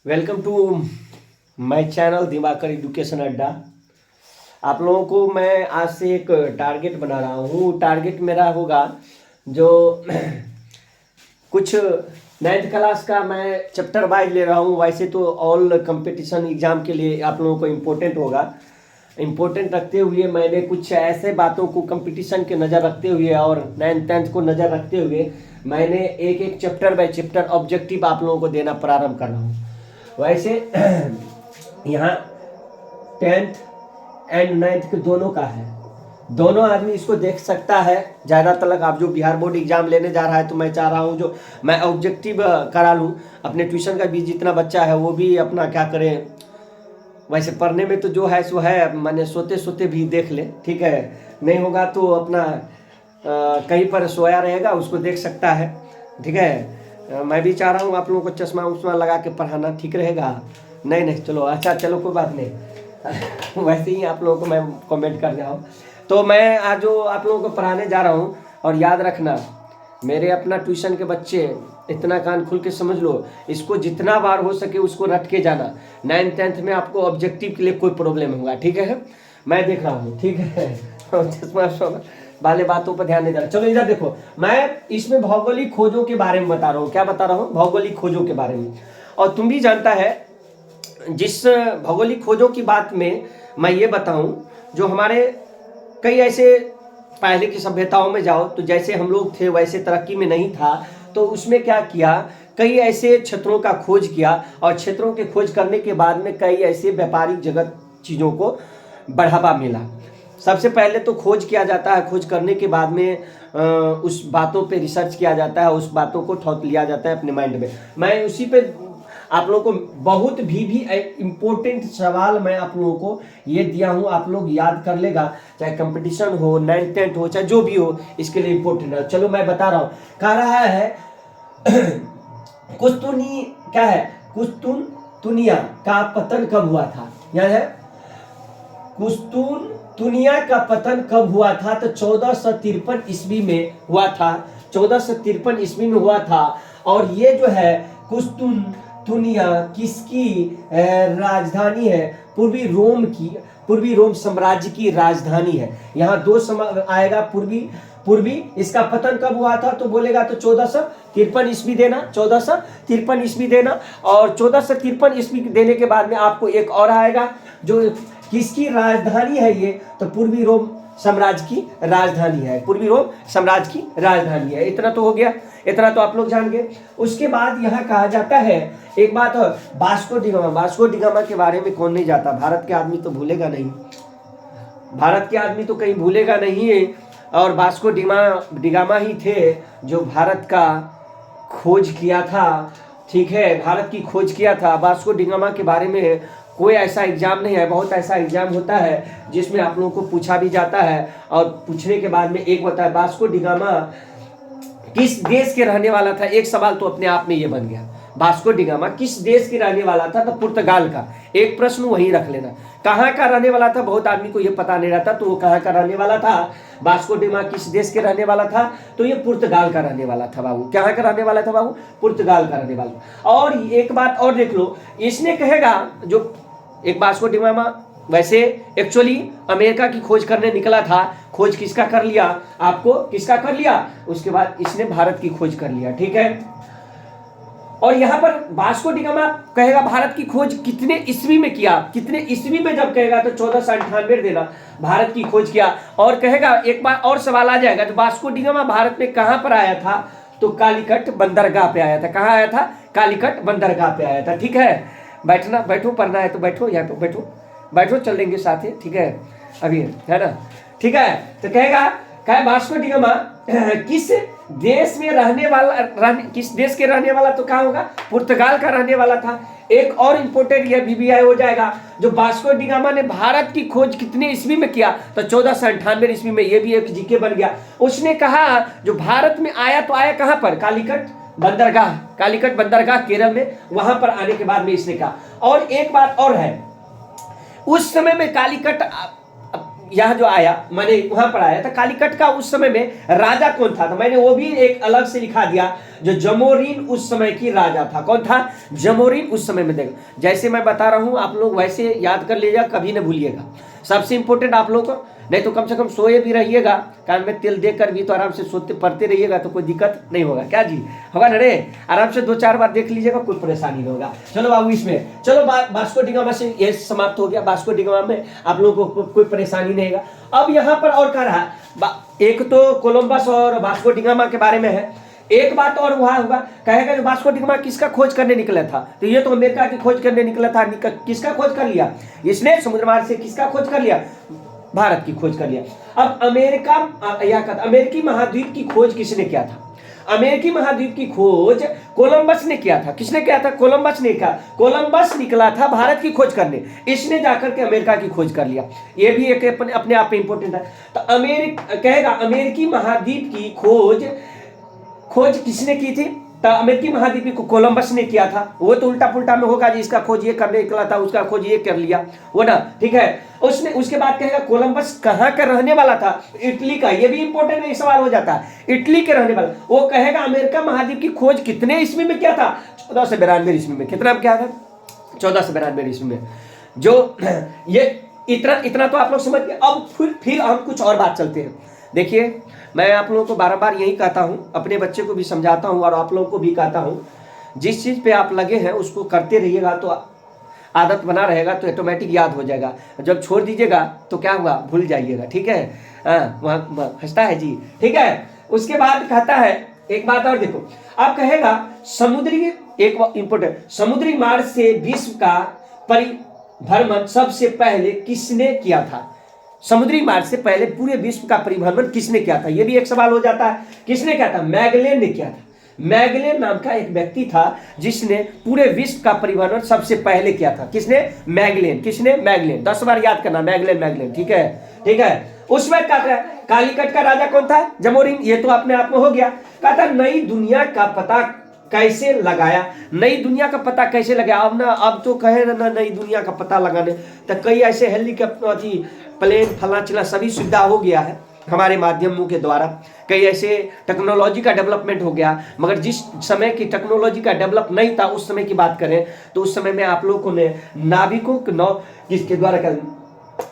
Welcome to my channel Diwakar education Adda. आप लोगों को मैं आज से एक टारगेट बना रहा हूँ। टारगेट मेरा होगा जो कुछ 9th क्लास का मैं चैप्टर वाइज ले रहा हूँ। वैसे तो ऑल कंपटीशन एग्ज़ाम के लिए आप लोगों को इम्पोर्टेंट होगा। इम्पोर्टेंट रखते हुए मैंने कुछ ऐसे बातों को कंपटीशन के नज़र रखते हुए और 9th 10th को नज़र रखते हुए मैंने एक एक चैप्टर बाय चैप्टर ऑब्जेक्टिव आप लोगों को देना प्रारंभ कर रहा हूँ। वैसे यहाँ 10th एंड 9th के दोनों का है। दोनों आदमी इसको देख सकता है। ज़्यादातर आप जो बिहार बोर्ड एग्जाम लेने जा रहा है तो मैं चाह रहा हूँ जो मैं ऑब्जेक्टिव करा लूँ। अपने ट्यूशन का भी जितना बच्चा है वो भी अपना क्या करें, वैसे पढ़ने में तो जो है सो है, मैंने सोते सोते भी देख ले, ठीक है। नहीं होगा तो अपना कहीं पर सोया रहेगा उसको देख सकता है, ठीक है। मैं भी चाह रहा हूँ आप लोगों को चश्मा उश्मा लगा के पढ़ाना ठीक रहेगा। नहीं नहीं चलो अच्छा, चलो कोई बात नहीं वैसे ही आप लोगों को मैं कमेंट कर रहा हूँ। तो मैं आज जो आप लोगों को पढ़ाने जा रहा हूँ, और याद रखना मेरे अपना ट्यूशन के बच्चे इतना कान खुल के समझ लो, इसको जितना बार हो सके उसको रट के जाना। 9th 10th में आपको ऑब्जेक्टिव के लिए कोई प्रॉब्लम होगा, ठीक है। मैं देख रहा हूँ, ठीक है चश्मा वाले बातों पर ध्यान नहीं देना। चलो इधर देखो, मैं इसमें भौगोलिक खोजों के बारे में बता रहा हूँ। क्या बता रहा हूँ? भौगोलिक खोजों के बारे में। और तुम भी जानता है जिस भौगोलिक खोजों की बात में मैं ये बताऊं, जो हमारे कई ऐसे पहले की सभ्यताओं में जाओ तो जैसे हम लोग थे वैसे तरक्की में नहीं था, तो उसमें क्या किया, कई ऐसे क्षेत्रों का खोज किया और क्षेत्रों के खोज करने के बाद में कई ऐसे व्यापारिक जगत चीज़ों को बढ़ावा मिला। सबसे पहले तो खोज किया जाता है, खोज करने के बाद में उस बातों पे रिसर्च किया जाता है, उस बातों को ठौत लिया जाता है अपने माइंड में। मैं उसी पे आप लोगों को बहुत भी इम्पोर्टेंट सवाल मैं आप लोगों को ये दिया हूँ, आप लोग याद कर लेगा। चाहे कंपटीशन हो, 9th 10th हो, चाहे जो भी हो, इसके लिए इम्पोर्टेंट है। चलो मैं बता रहा हूँ। कह रहा है कुस्तुनी क्या है, कुस्तुनतुनिया का पतन कब हुआ था? याद है कुस्तुनतुनिया का पतन कब हुआ था? तो 1453 ईस्वी में हुआ था। 1453 ईस्वी में हुआ था। और ये जो है कुस्तुनतुनिया किसकी राजधानी है? पूर्वी रोम की, पूर्वी रोम साम्राज्य की राजधानी है। यहाँ दो आएगा, पूर्वी इसका पतन कब हुआ था तो बोलेगा तो 1453 ईस्वी देना, 1453 ईस्वी देना। और 1453 ईस्वी देने के बाद में आपको एक और आएगा जो किसकी राजधानी है ये, तो पूर्वी रोम साम्राज्य की राजधानी है। पूर्वी रोम साम्राज्य की राजधानी है। इतना तो हो गया, इतना तो आप लोग जान गए। उसके बाद यहाँ कहा जाता है एक बात और, वास्को डिगामा। वास्को डिगामा के बारे में कौन नहीं जाता? भारत के आदमी तो भूलेगा नहीं, भारत के आदमी तो कहीं भूलेगा नहीं है। और वास्को डिगामा ही थे जो भारत का खोज किया था, ठीक है, भारत की खोज किया था। वास्को डिगामा के बारे में कोई ऐसा एग्जाम नहीं है, बहुत ऐसा एग्जाम होता है जिसमें आप लोगों को पूछा भी जाता है। और पूछने के बाद में एक होता है वास्को डिगामा किस देश के रहने वाला था। एक सवाल तो अपने आप में ये बन गया, वास्को डिगामा किस देश के रहने वाला था? तो पुर्तगाल का। एक प्रश्न वहीं रख लेना, कहाँ का रहने वाला था? बहुत आदमी को ये पता नहीं रहता, तो वो कहाँ का रहने वाला था? वास्को डिगामा किस देश के रहने वाला था? तो ये पुर्तगाल का रहने वाला था बाबू। कहाँ का रहने वाला था बाबू? पुर्तगाल का रहने वाला। और एक बात और देख लो, इसने कहेगा जो एक वास्को डिगामा वैसे एक्चुअली अमेरिका की खोज करने निकला था। खोज किसका कर लिया? आपको किसका कर लिया? उसके बाद इसने भारत की खोज कर लिया, ठीक है। और यहाँ पर वास्को डिगामा कहेगा भारत की खोज कितने ईस्वी में किया? कितने ईस्वी में जब कहेगा तो 1498 देना, भारत की खोज किया। और कहेगा एक बार और सवाल आ जाएगा, तो वास्को डिगामा भारत में कहाँ पर आया था? तो कालीकट बंदरगाह पे आया था। कहाँ आया था? कालीकट बंदरगाह पे आया था, ठीक है। बैठना, बैठो, पढ़ना है तो बैठो, यहाँ पे बैठो, बैठो, चल देंगे साथ ही, ठीक है, अभी है ना, ठीक है। तो कहेगा वास्को डिगामा किस देश में रहने वाला, किस देश के रहने वाला? तो कहाँ होगा? पुर्तगाल का रहने वाला था। एक और इंपोर्टेंट ये बीबीआई हो जाएगा, जो वास्को डिगामा ने भारत की खोज कितने ईस्वी में किया? तो 1498 ईस्वी में। ये भी एक जीके बन गया। उसने कहा जो भारत में आया तो आया कहाँ पर? कालीकट बंदरगाह, कालीकट बंदरगाह केरल में, वहां पर आने के बाद में इसने कहा। और एक बात और है, उस समय में कालीकट यह जो आया, मैंने वहां पर आया था कालीकट का उस समय में राजा कौन था, तो मैंने वो भी एक अलग से लिखा दिया। जो जमोरीन उस समय की राजा था, कौन था? जमोरीन उस समय में। देखो जैसे मैं बता रहा हूं आप लोग वैसे याद कर लीजिएगा, कभी न भूलिएगा। सबसे इंपॉर्टेंट आप लोग को, नहीं तो कम से कम सोए भी रहिएगा, कान में तेल देकर भी तो आराम से सोते पढ़ते रहिएगा तो कोई दिक्कत नहीं होगा। क्या जी होगा ना रे? आराम से 2-4 बार देख लीजिएगा, कोई परेशानी नहीं होगा। चलो बाबू इसमें चलो वास्को डी गामा से ये समाप्त हो गया। वास्को डी गामा में आप लोगों को कोई परेशानी नहीं होगा। अब यहाँ पर और कह रहा, एक तो कोलंबस और वास्को डी गामा के बारे में है। एक बात और वहां होगा, कहेगा कि वास्को डी गामा किसका खोज करने निकला था, तो ये तो अमेरिका की खोज करने निकला था। किसका खोज कर लिया इसने? समुद्र मार्ग से किसका खोज कर लिया? भारत की खोज कर लिया। अब अमेरिकी महाद्वीप की खोज किसने किया था? अमेरिकी महाद्वीप की खोज कोलंबस ने किया था। किसने किया था? कोलंबस ने किया। कोलंबस निकला था भारत की खोज करने, इसने जाकर के अमेरिका की खोज कर लिया। ये भी एक अपने आप में इंपॉर्टेंट है। तो कहेगा अमेरिकी महाद्वीप की खोज किसने की थी? तो अमेरिकी महाद्वीप को कोलंबस ने किया था। वो तो उल्टा पुल्टा में होगा जी, इसका खोज ये करने निकला था, उसका खोज ये कर लिया, वो ना, ठीक है। उसके बाद कहेगा कोलंबस कहाँ का रहने वाला था? इटली का। ये भी इंपॉर्टेंट है, सवाल हो जाता है। इटली के रहने वाला। वो कहेगा अमेरिका महाद्वीप की खोज कितने ईस्वी में किया था? 1492 ईस्वी में। कितना क्या था? 1492 ईस्वी में। जो ये इतना तो आप लोग समझ गए। अब फिर हम कुछ और बात चलते हैं। देखिए मैं आप लोगों को बार बार यही कहता हूँ, अपने बच्चे को भी समझाता हूँ और आप लोगों को भी कहता हूँ, जिस चीज़ पे आप लगे हैं उसको करते रहिएगा तो आदत बना रहेगा, तो ऑटोमेटिक याद हो जाएगा। जब छोड़ दीजिएगा तो क्या होगा? भूल जाइएगा, ठीक है। वहाँ हंसता है जी, ठीक है। उसके बाद कहता है एक बात और देखो, आप कहेगा समुद्री मार्ग से विश्व का परिभ्रमण सबसे पहले किसने किया था? समुद्री मार्ग से पहले पूरे विश्व का परिभ्रमण किसने किया था? यह भी एक सवाल हो जाता है। किसने किया था? मैगलेन ने किया था। मैगलेन नाम का एक व्यक्ति था जिसने पूरे विश्व का परिभ्रमण सबसे पहले किया था। किसने? मैगलेन। किसने? मैगलेन। 10 बार याद करना, मैगलेन, ठीक है, ठीक है। उसमें कहता है कालीकट का राजा कौन था? जमोरिन। ये तो अपने आप में हो गया। कहता नई दुनिया का पता कैसे लगाया? नई दुनिया का पता कैसे लगाया? अब तो कहे ना नई दुनिया का पता लगाने, तो कई ऐसे हेलीकॉप्टर, प्लेन, फला चिला सभी सुविधा हो गया है हमारे माध्यमों के द्वारा। कई ऐसे टेक्नोलॉजी का डेवलपमेंट हो गया। मगर जिस समय की टेक्नोलॉजी का डेवलप नहीं था, उस समय की बात करें तो उस समय में आप लोगों ने नाविकों किसके द्वारा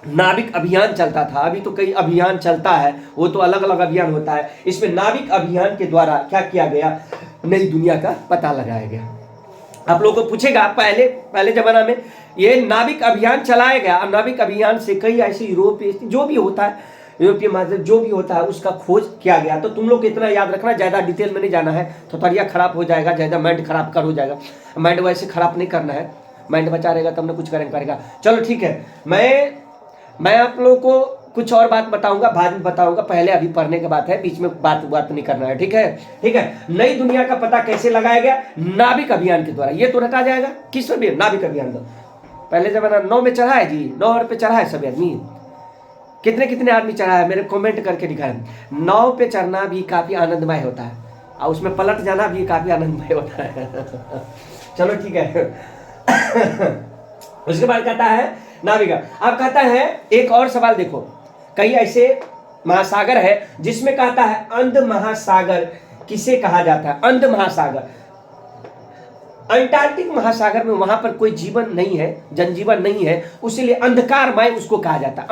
नाविक अभियान चलता था। अभी तो कई अभियान चलता है, वो तो अलग अलग अभियान होता है। इसमें नाविक अभियान के द्वारा क्या किया गया? नई दुनिया का पता लगाया गया। आप लोगों को पूछेगा पहले जमाना में ये नाविक अभियान चलाया गया, और नाविक अभियान से कई ऐसे यूरोपीय जो भी होता है, यूरोपीय महाद्वीप जो भी होता है उसका खोज किया गया। तो तुम लोग इतना याद रखना, ज्यादा डिटेल में नहीं जाना है तो तरिया खराब हो जाएगा, ज्यादा माइंड खराब हो जाएगा। माइंड वैसे खराब नहीं करना है, माइंड बचा रहेगा तब ना कुछ करेगा। चलो ठीक है, मैं आप लोगों को कुछ और बात बताऊंगा, बाद में बताऊंगा। पहले अभी पढ़ने की बात है, बीच में बात नहीं करना है, ठीक है, ठीक है। नई दुनिया का पता कैसे लगाया गया? नाविक अभियान के द्वारा। ये तो रटा जाएगा किस में? नाविक अभियान। पहले जमाना 9 में चढ़ा है जी, 9 पे चढ़ा है सभी आदमी। कितने आदमी चढ़ा है? मेरे कमेंट करके दिखाएं। 9 पे चढ़ना भी काफी आनंदमय होता है, और उसमें पलट जाना भी काफी आनंदमय होता है। चलो ठीक है। उसके बाद कहता है नाविक। अब कहता है एक और सवाल देखो, कई ऐसे महासागर है जिसमें कहता है अंध महासागर किसे कहा जाता है? अंध महासागर। अंटार्कटिक महासागर में वहां पर कोई जीवन नहीं है, जनजीवन नहीं है, उसीलिए अंधकारमय उसको कहा जाता है।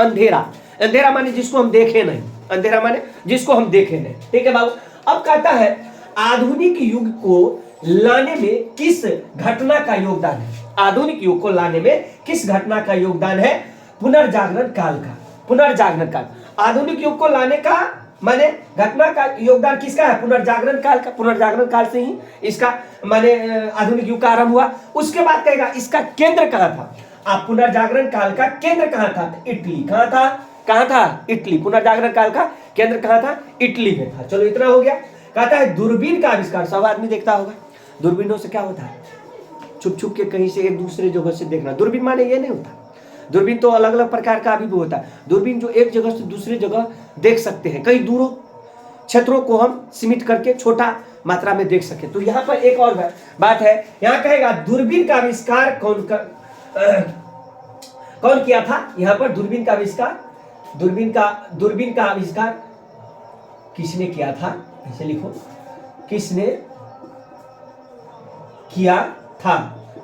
अंधेरा माने जिसको हम देखे नहीं, अंधेरा माने जिसको हम देखे नहीं, ठीक है बाबू। अब कहता है आधुनिक युग को लाने में किस घटना का योगदान है? आधुनिक युग को लाने में किस घटना का योगदान है? पुनर्जागरण काल का। पुनर्जागरण काल। आधुनिक युग को लाने का माने घटना का योगदान किसका है? पुनर्जागरण काल का। पुनर्जागरण काल से ही इसका माने आधुनिक युग का आरंभ हुआ। उसके बाद कहेगा इसका केंद्र कहां था? आप पुनर्जागरण काल का केंद्र कहां था? इटली। कहां था? इटली। पुनर्जागरण काल का केंद्र कहां था? इटली में था। चलो इतना हो गया। कहता है दूरबीन का आविष्कार। सब आदमी देखता होगा दूरबीनों से क्या होता है? छुप के कहीं से एक दूसरे जगह से देखना। दूरबीन माने ये नहीं होता। दूरबीन तो अलग अलग प्रकार का अभी भी होता है। दूरबीन जो एक जगह से दूसरी जगह देख सकते हैं, कई दूरों क्षेत्रों को हम सीमित करके छोटा मात्रा में देख सके। तो यहाँ पर एक और बात है, यहाँ कहेगा दूरबीन का आविष्कार कौन किया था? यहाँ पर दूरबीन का आविष्कार दूरबीन का आविष्कार किसने किया था? ऐसे लिखो, किसने किया था?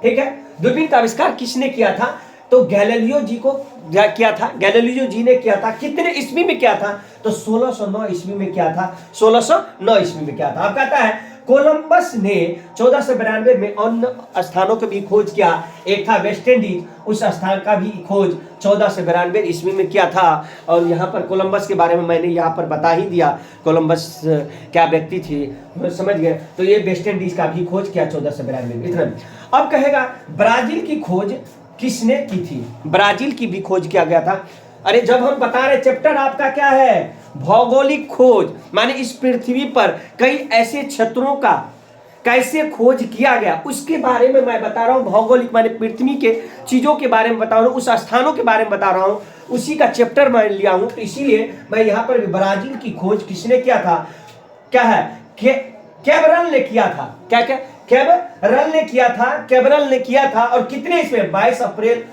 ठीक है, दूरबीन का आविष्कार किसने किया था? तो गैलीलियो जी को किया था। गैलीलियो जी ने किया था। कितने ईस्वी में किया था? तो 1609 ईस्वी में किया था। 1609 ईस्वी में किया था। अब कहता है कोलंबस ने 1492 में अन्य स्थानों की भी खोज किया। एक था वेस्ट इंडीज, उस स्थान का भी खोज 1492 ईस्वी में किया था। और यहाँ पर कोलंबस के बारे में मैंने यहाँ पर बता ही दिया, कोलंबस क्या व्यक्ति थी, समझ गए। तो ये वेस्ट इंडीज का भी खोज किया 1492 में, इतना। अब कहेगा ब्राजील की खोज किसने की थी? ब्राजील की भी खोज किया गया था। अरे जब हम बता रहे चैप्टर आपका क्या है, भौगोलिक खोज, माने इस पृथ्वी पर कई ऐसे क्षेत्रों का कैसे खोज किया गया उसके बारे में मैं बता रहा हूं। भौगोलिक माने पृथ्वी के चीजों के बारे में बता रहा हूं, उस स्थानों के बारे में बता रहा हूं, उसी का चैप्टर मैं लिया हूं। तो इसीलिए मैं यहां पर ब्राजील की खोज किसने किया था? क्या है? कैबरल ने किया था। क्या क्या? कैबरल ने किया था। कैबरल ने किया था। और कितने इसमें? 22 अप्रैल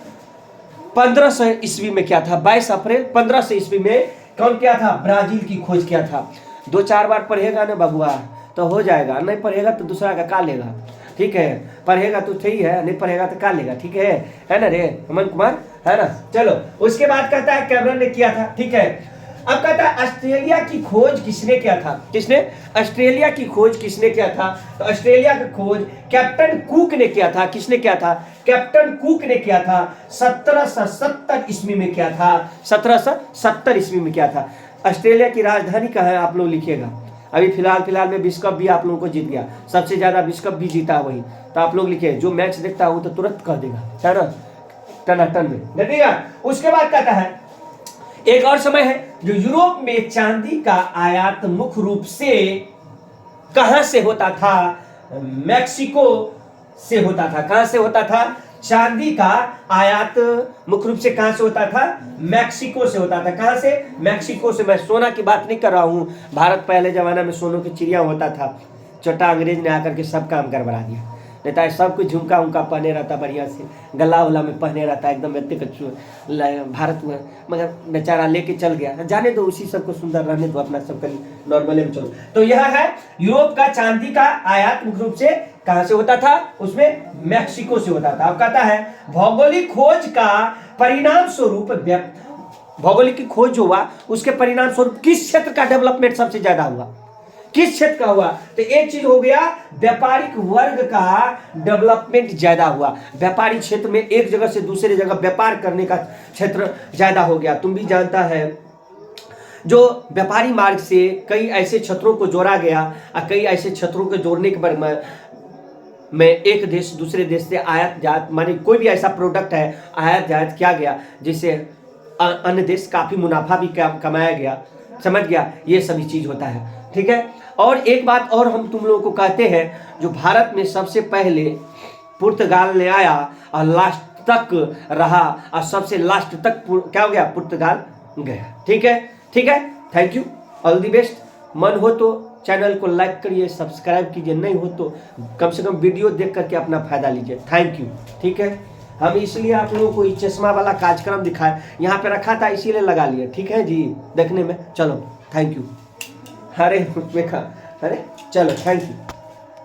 1500 ईस्वी में किया था। 22 अप्रैल 1500 ईस्वी में कौन किया था? ब्राजील की खोज किया था। 2-4 बार पढ़ेगा ना बबुआ तो हो जाएगा, नहीं पढ़ेगा तो दूसरा का लेगा, ठीक है। पढ़ेगा तो सही है, नहीं पढ़ेगा तो का लेगा, ठीक है ना रे अमन कुमार, है ना। चलो उसके बाद कहता है कैमरन ने किया था, ठीक है। अब कहता है ऑस्ट्रेलिया की खोज किसने किया था? किसने? ऑस्ट्रेलिया की खोज किसने किया था? तो ऑस्ट्रेलिया की खोज कैप्टन कुक ने किया था। किसने किया था? कैप्टन कुक ने किया था। 1770 ईस्वी में किया था। 1770 ईस्वी में किया था। ऑस्ट्रेलिया की राजधानी कहाँ है आप लोग लिखिएगा। अभी फिलहाल में विश्व कप भी आप लोगों को जीत गया, सबसे ज्यादा विश्व कप भी जीता वही। तो आप लोग लिखिए, जो मैच देखता है वो तो तुरंत कह देगा, है ना, टनाटन में देखिएगा। उसके बाद कहता है एक और समय है जो यूरोप में चांदी का आयात मुख्य रूप से कहां से होता था? मैक्सिको से होता था। कहां से होता था? चांदी का आयात मुख्य रूप से कहां से होता था? मैक्सिको से होता था। कहां से? मैक्सिको से। मैं सोना की बात नहीं कर रहा हूं, भारत पहले जमाना में सोनों की चिड़िया होता था, छोटा अंग्रेज ने आकर के सब काम गड़बड़ा दिया। रहता है सब कुछ झुमका उमका पहने रहता, बढ़िया से गला उला में पहने रहता, एकदम भारत में, मगर बेचारा लेके चल गया। जाने दो, उसी सबको सुंदर रहने दो, अपना सब नॉर्मली में चलो। तो यह है यूरोप का चांदी का आयात मुख्य रूप से कहां से होता था? उसमें मैक्सिको से होता था। अब कहता है भौगोलिक खोज का परिणाम स्वरूप, भौगोलिक की खोज जो हुआ उसके परिणाम स्वरूप किस क्षेत्र का डेवलपमेंट सबसे ज्यादा हुआ? किस क्षेत्र का हुआ? तो एक चीज हो गया, व्यापारिक वर्ग का डेवलपमेंट ज्यादा हुआ। व्यापारी क्षेत्र में एक जगह से दूसरे जगह व्यापार करने का क्षेत्र ज्यादा हो गया। तुम भी जानता है जो व्यापारी मार्ग से कई ऐसे क्षेत्रों को जोड़ा गया और कई ऐसे क्षेत्रों को जोड़ने के बाद में एक देश दूसरे देश से आयात जात, माने कोई भी ऐसा प्रोडक्ट है आयात जात किया गया जिससे अन्य देश काफी मुनाफा भी कमाया गया, समझ गया। ये सभी चीज होता है, ठीक है। और एक बात और हम तुम लोगों को कहते हैं, जो भारत में सबसे पहले पुर्तगाल ने आया और लास्ट तक रहा और सबसे लास्ट तक क्या हो गया? पुर्तगाल गया, ठीक है, ठीक है। Thank you, all the best. मन हो तो चैनल को लाइक करिए, सब्सक्राइब कीजिए, नहीं हो तो कम से कम वीडियो देख करके अपना फायदा लीजिए। थैंक यू, ठीक है। हम इसलिए आप लोगों को चश्मा वाला कार्यक्रम दिखाए, यहाँ पे रखा था इसीलिए लगा लिए, ठीक है जी, देखने में। चलो थैंक यू। अरे चलो थैंक यू।